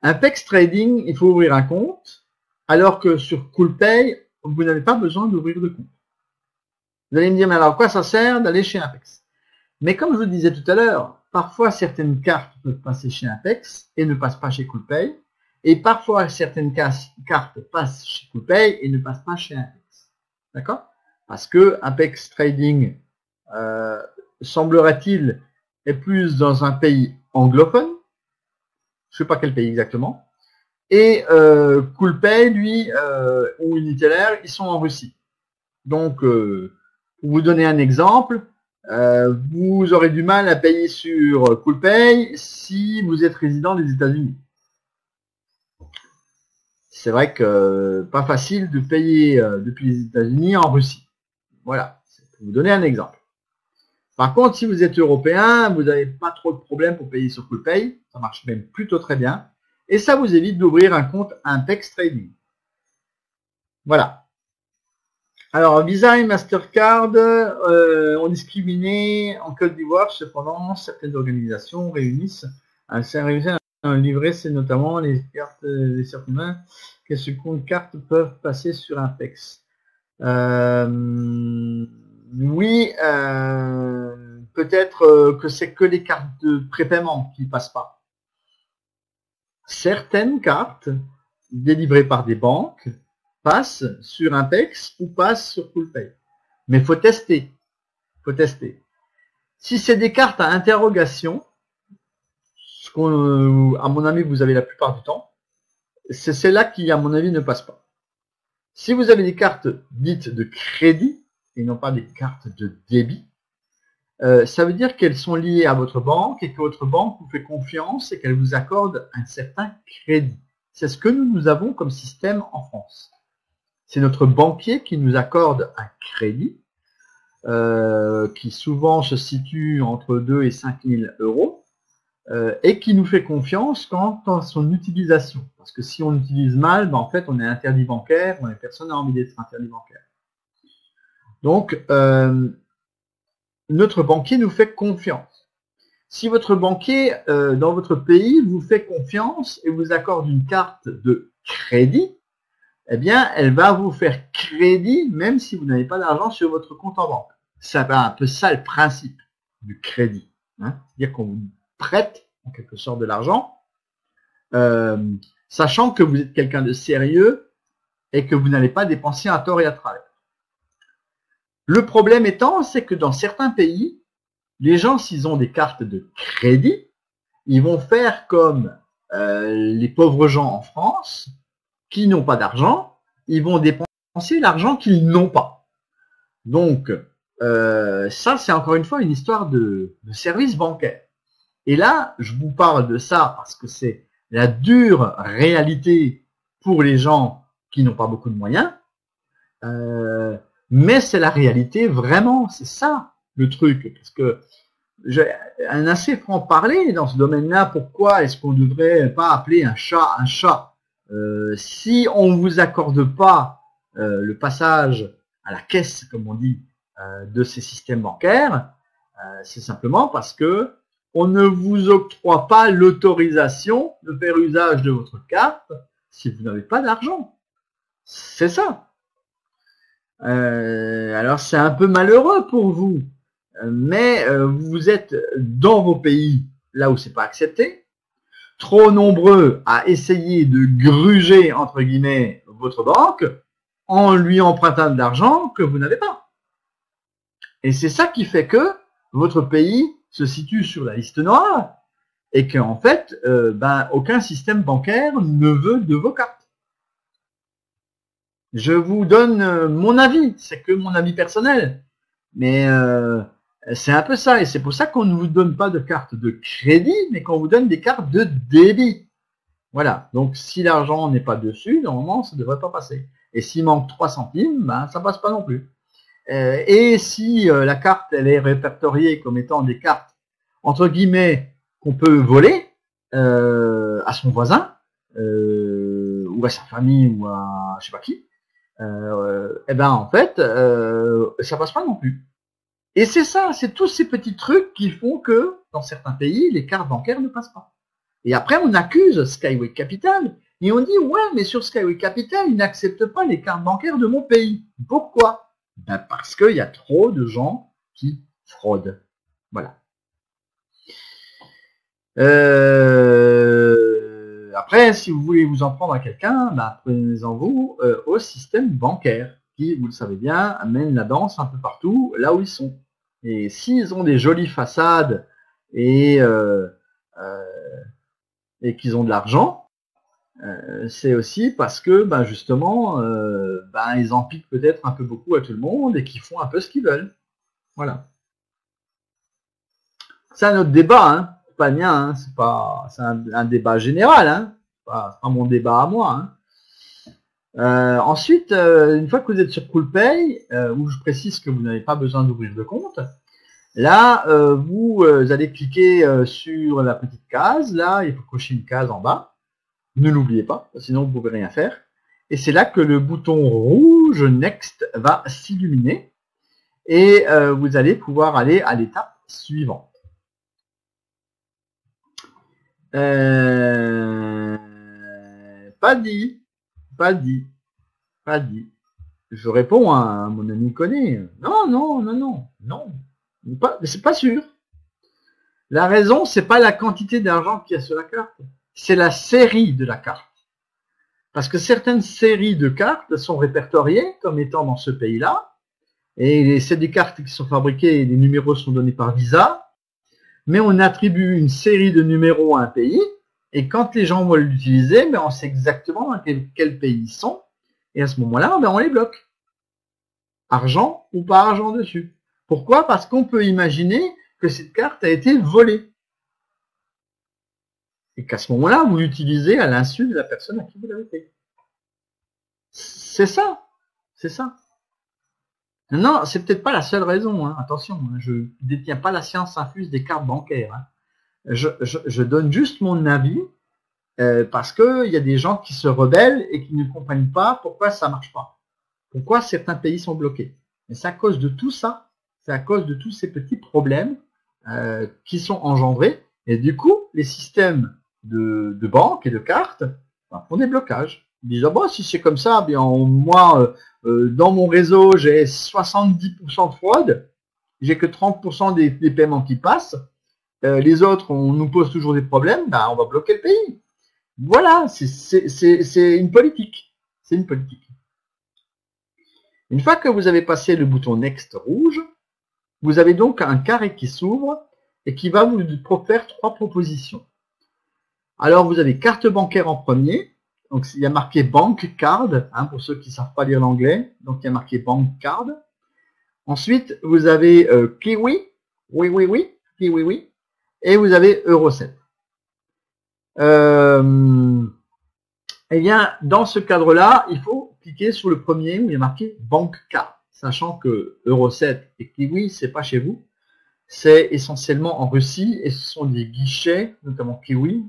Impex Trading, il faut ouvrir un compte alors que sur CoolPay, vous n'avez pas besoin d'ouvrir de compte. Vous allez me dire, mais alors quoi ça sert d'aller chez Apex? Mais comme je vous disais tout à l'heure, parfois certaines cartes peuvent passer chez Apex et ne passent pas chez CoolPay, et parfois certaines cartes passent chez CoolPay et ne passent pas chez Apex. D'accord? Parce que Apex Trading, semblerait-il, est plus dans un pays anglophone, je ne sais pas quel pays exactement, et CoolPay, lui, ou Unitellaire, ils sont en Russie. Donc, pour vous donner un exemple, vous aurez du mal à payer sur CoolPay si vous êtes résident des États-Unis. C'est vrai que pas facile de payer depuis les États-Unis en Russie. Voilà, c'est pour vous donner un exemple. Par contre, si vous êtes européen, vous n'avez pas trop de problèmes pour payer sur CoolPay. Ça marche même plutôt très bien. Et ça vous évite d'ouvrir un compte Apex Trading. Voilà. Alors, Visa et Mastercard ont discriminé en Côte d'Ivoire. Cependant, certaines organisations réunissent un livret, c'est notamment les cartes des certificats que ce compte cartes peuvent passer sur Apex. Oui, peut-être que c'est que les cartes de prépaiement qui ne passent pas. Certaines cartes délivrées par des banques passent sur Apex ou passent sur CoolPay. Mais faut tester. Faut tester. Si c'est des cartes à interrogation, ce à mon avis vous avez la plupart du temps, c'est celles-là qui, à mon avis, ne passent pas. Si vous avez des cartes dites de crédit et non pas des cartes de débit, ça veut dire qu'elles sont liées à votre banque et que votre banque vous fait confiance et qu'elle vous accorde un certain crédit. C'est ce que nous avons comme système en France. C'est notre banquier qui nous accorde un crédit qui souvent se situe entre 2 et 5 000 euros et qui nous fait confiance quant à son utilisation. Parce que si on utilise mal, ben en fait, on est interdit bancaire, personne n'a envie d'être interdit bancaire. Donc, notre banquier nous fait confiance. Si votre banquier dans votre pays vous fait confiance et vous accorde une carte de crédit, eh bien, elle va vous faire crédit même si vous n'avez pas d'argent sur votre compte en banque. C'est un peu ça le principe du crédit. Hein. C'est-à-dire qu'on vous prête en quelque sorte de l'argent, sachant que vous êtes quelqu'un de sérieux et que vous n'allez pas dépenser à tort et à travers. Le problème étant, c'est que dans certains pays, les gens, s'ils ont des cartes de crédit, ils vont faire comme les pauvres gens en France, qui n'ont pas d'argent, ils vont dépenser l'argent qu'ils n'ont pas. Donc, ça, c'est encore une fois une histoire de service bancaire. Et là, je vous parle de ça parce que c'est la dure réalité pour les gens qui n'ont pas beaucoup de moyens. Mais c'est la réalité vraiment, c'est ça le truc. Parce que j'ai un assez franc-parler dans ce domaine-là. Pourquoi est-ce qu'on ne devrait pas appeler un chat un chat? Si on ne vous accorde pas le passage à la caisse, comme on dit, de ces systèmes bancaires, c'est simplement parce que on ne vous octroie pas l'autorisation de faire usage de votre carte si vous n'avez pas d'argent. C'est ça. Alors c'est un peu malheureux pour vous, mais vous êtes dans vos pays là où c'est pas accepté, trop nombreux à essayer de gruger entre guillemets votre banque en lui empruntant de l'argent que vous n'avez pas. Et c'est ça qui fait que votre pays se situe sur la liste noire et qu'en fait, aucun système bancaire ne veut de vos cartes. Je vous donne mon avis, c'est que mon avis personnel, mais c'est un peu ça, et c'est pour ça qu'on ne vous donne pas de carte de crédit, mais qu'on vous donne des cartes de débit. Voilà, donc si l'argent n'est pas dessus, normalement, ça ne devrait pas passer. Et s'il manque 3 centimes, ça passe pas non plus. Et si la carte, elle est répertoriée comme étant des cartes, entre guillemets, qu'on peut voler à son voisin, ou à sa famille, ou à je sais pas qui, en fait, ça passe pas non plus. Et c'est ça, c'est tous ces petits trucs qui font que, dans certains pays, les cartes bancaires ne passent pas. Et après, on accuse Skyway Capital Et on dit, ouais, mais sur Skyway Capital, ils n'acceptent pas les cartes bancaires de mon pays. Pourquoi? Ben parce qu'il y a trop de gens qui fraudent. Voilà. Après, si vous voulez vous en prendre à quelqu'un, ben, prenez-en vous au système bancaire, qui, vous le savez bien, amène la danse un peu partout, là où ils sont. Et s'ils ont des jolies façades et qu'ils ont de l'argent, c'est aussi parce que, ben justement, ils en piquent peut-être un peu beaucoup à tout le monde et qu'ils font un peu ce qu'ils veulent. Voilà. C'est un autre débat, hein. C'est pas le mien, hein. C'est un débat général, hein. C'est pas mon débat à moi, hein. Ensuite, une fois que vous êtes sur CoolPay, où je précise que vous n'avez pas besoin d'ouvrir de compte, là, vous allez cliquer sur la petite case. Là, il faut cocher une case en bas. Ne l'oubliez pas, sinon vous ne pouvez rien faire. Et c'est là que le bouton rouge Next va s'illuminer. Et vous allez pouvoir aller à l'étape suivante. Pas dit. Je réponds à mon ami Conné. Non. C'est pas sûr. La raison, c'est pas la quantité d'argent qu'il y a sur la carte. C'est la série de la carte. Parce que certaines séries de cartes sont répertoriées comme étant dans ce pays-là. Et c'est des cartes qui sont fabriquées et les numéros sont donnés par Visa. Mais on attribue une série de numéros à un pays. Et quand les gens veulent l'utiliser, on sait exactement dans quel pays ils sont. Et à ce moment-là, on les bloque. Argent ou pas argent dessus. Pourquoi? Parce qu'on peut imaginer que cette carte a été volée. Et qu'à ce moment-là, vous l'utilisez à l'insu de la personne à qui vous l'avez fait. C'est ça. Non, c'est peut-être pas la seule raison, hein. Attention, hein, je ne détiens pas la science infuse des cartes bancaires, hein. Je donne juste mon avis parce qu'il y a des gens qui se rebellent et qui ne comprennent pas pourquoi ça marche pas. Pourquoi certains pays sont bloqués. Et c'est à cause de tout ça. C'est à cause de tous ces petits problèmes qui sont engendrés. Et du coup, les systèmes de banque et de cartes font des blocages. Ils disent, si c'est comme ça, bien moi, dans mon réseau, j'ai 70% de fraude. J'ai que 30% des paiements qui passent. Les autres, on nous pose toujours des problèmes, on va bloquer le pays. Voilà, c'est une politique. C'est une politique. Une fois que vous avez passé le bouton Next rouge, vous avez donc un carré qui s'ouvre et qui va vous faire 3 propositions. Alors, vous avez carte bancaire en premier. Donc, il y a marqué Bank Card, hein, pour ceux qui ne savent pas lire l'anglais. Donc, il y a marqué Bank Card. Ensuite, vous avez Kiwi. Oui. Et vous avez Euro7. Eh bien, dans ce cadre-là, il faut cliquer sur le premier où il y a marqué Bank Card, sachant que Euro7 et Kiwi, c'est pas chez vous, c'est essentiellement en Russie et ce sont des guichets, notamment Kiwi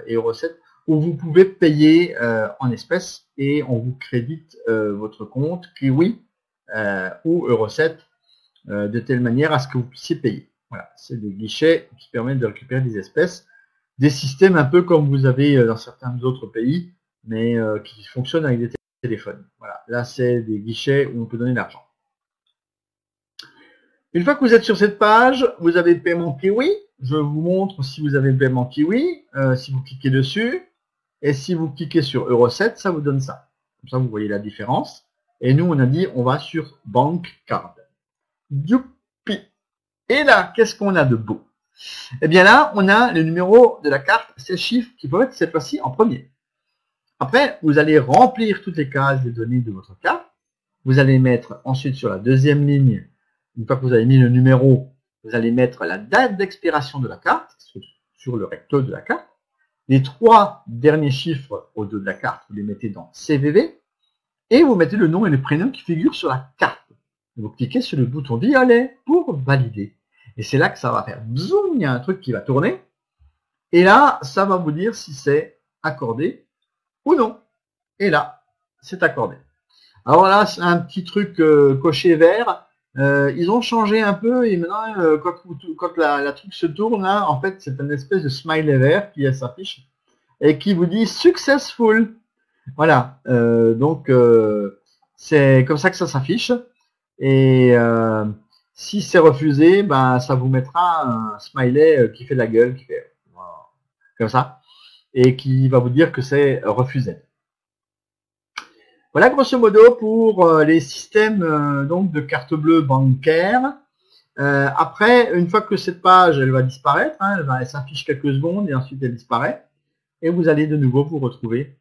et Euro7, où vous pouvez payer en espèces et on vous crédite votre compte Kiwi ou Euro7 de telle manière à ce que vous puissiez payer. Voilà, c'est des guichets qui permettent de récupérer des espèces, des systèmes un peu comme vous avez dans certains autres pays, mais qui fonctionnent avec des téléphones. Voilà, là c'est des guichets où on peut donner de l'argent. Une fois que vous êtes sur cette page, vous avez le paiement Kiwi. Je vous montre si vous avez le paiement Kiwi, si vous cliquez dessus, et si vous cliquez sur Euro7, ça vous donne ça. Comme ça, vous voyez la différence. Et nous, on a dit, on va sur Bank Card. Youpi! Et là, qu'est-ce qu'on a de beau? Eh bien là, on a le numéro de la carte, ces chiffres qui peuvent être cette fois-ci en premier. Après, vous allez remplir toutes les cases des données de votre carte. Vous allez mettre ensuite sur la deuxième ligne, une fois que vous avez mis le numéro, vous allez mettre la date d'expiration de la carte sur le recto de la carte. Les 3 derniers chiffres au dos de la carte, vous les mettez dans CVV et vous mettez le nom et le prénom qui figurent sur la carte. Vous cliquez sur le bouton violet pour valider. Et c'est là que ça va faire zoom, il y a un truc qui va tourner. Et là, ça va vous dire si c'est accordé ou non. Et là, c'est accordé. Alors là, c'est un petit truc coché vert. Ils ont changé un peu et maintenant, quand la truc se tourne, là, en fait, c'est une espèce de smiley vert qui s'affiche. et qui vous dit successful. Voilà, donc c'est comme ça que ça s'affiche. Et si c'est refusé, ben ça vous mettra un smiley qui fait la gueule, qui fait comme ça, et qui va vous dire que c'est refusé. Voilà grosso modo pour les systèmes donc de carte bleue bancaire. Après, une fois que cette page elle va disparaître, hein, elle s'affiche quelques secondes et ensuite elle disparaît, et vous allez de nouveau vous retrouver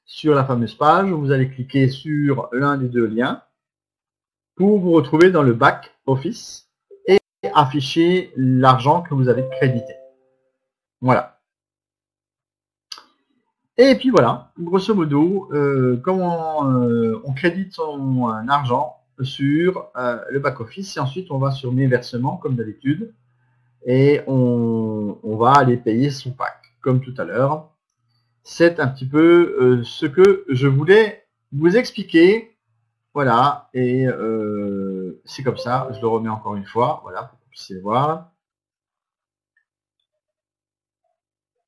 sur la fameuse page. Vous allez cliquer sur l'un des deux liens pour vous retrouver dans le back office et afficher l'argent que vous avez crédité. Voilà. Et puis voilà, grosso modo, comment on crédite son argent sur le back office, et ensuite on va sur mes versements comme d'habitude et on va aller payer son pack comme tout à l'heure. C'est un petit peu ce que je voulais vous expliquer. Voilà, et c'est comme ça, je le remets encore une fois, voilà, pour que vous puissiez voir.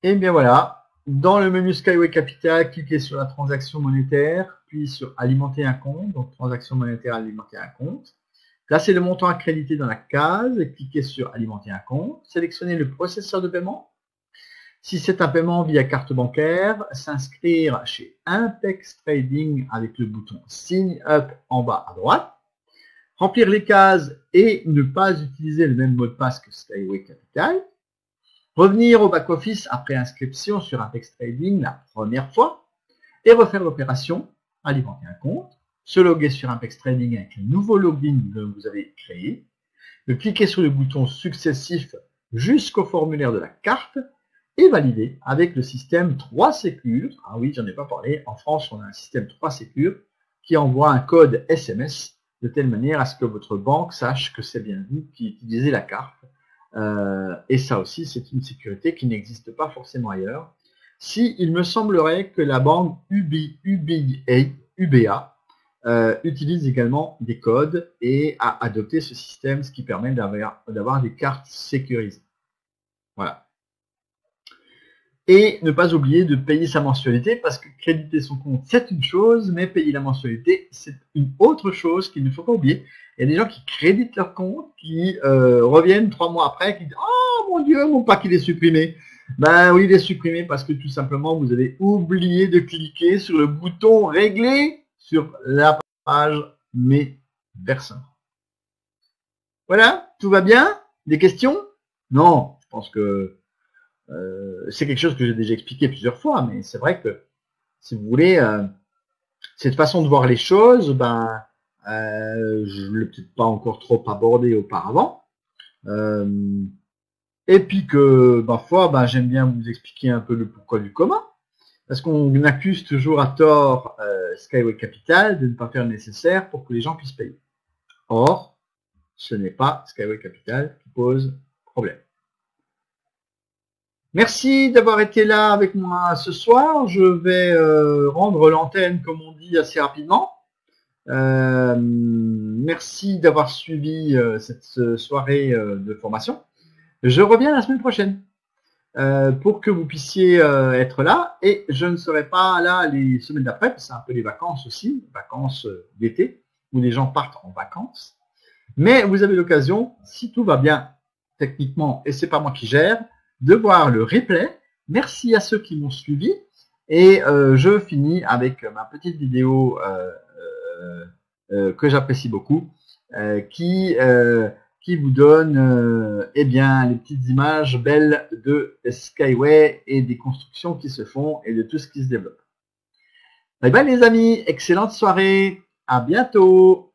Et bien voilà. Dans le menu Skyway Capital, cliquez sur la transaction monétaire, puis sur alimenter un compte, donc transaction monétaire, alimenter un compte. Placez le montant à créditer dans la case et cliquez sur alimenter un compte. Sélectionnez le processeur de paiement. Si c'est un paiement via carte bancaire, s'inscrire chez Impex Trading avec le bouton Sign Up en bas à droite. Remplir les cases et ne pas utiliser le même mot de passe que Skyway Capital. Revenir au back-office après inscription sur Impex Trading la première fois et refaire l'opération, alimenter un compte, se loguer sur Impex Trading avec le nouveau login que vous avez créé, cliquer sur le bouton successif jusqu'au formulaire de la carte et valider avec le système 3 Secure. Ah oui, j'en ai pas parlé, en France on a un système 3 Secure qui envoie un code SMS de telle manière à ce que votre banque sache que c'est bien vous qui utilisez la carte. Et ça aussi, c'est une sécurité qui n'existe pas forcément ailleurs. Si il me semblerait que la banque UBA utilise également des codes et a adopté ce système, ce qui permet d'avoir des cartes sécurisées. Voilà. Et ne pas oublier de payer sa mensualité, parce que créditer son compte, c'est une chose, mais payer la mensualité, c'est une autre chose qu'il ne faut pas oublier. Il y a des gens qui créditent leur compte, qui reviennent 3 mois après, qui disent « Oh mon Dieu, mon pack il est supprimé ». Ben oui, il est supprimé parce que tout simplement, vous avez oublié de cliquer sur le bouton « Régler » sur la page « Mes versements ». Voilà, tout va bien? Des questions? Non, je pense que c'est quelque chose que j'ai déjà expliqué plusieurs fois, mais c'est vrai que, si vous voulez, cette façon de voir les choses, ben, je ne l'ai peut-être pas encore trop abordé auparavant. Et puis que, parfois, ben, j'aime bien vous expliquer un peu le pourquoi du comment. Parce qu'on accuse toujours à tort Skyway Capital de ne pas faire le nécessaire pour que les gens puissent payer. Or, ce n'est pas Skyway Capital qui pose problème. Merci d'avoir été là avec moi ce soir. Je vais rendre l'antenne, comme on dit, assez rapidement. Merci d'avoir suivi cette soirée de formation. Je reviens la semaine prochaine pour que vous puissiez être là. Et je ne serai pas là les semaines d'après, parce que c'est un peu les vacances aussi, vacances d'été, où les gens partent en vacances. Mais vous avez l'occasion, si tout va bien techniquement, et c'est pas moi qui gère, de voir le replay. Merci à ceux qui m'ont suivi. Et je finis avec ma petite vidéo que j'apprécie beaucoup, qui vous donne eh bien, les petites images belles de Skyway et des constructions qui se font et de tout ce qui se développe. Bye bye les amis, excellente soirée, à bientôt.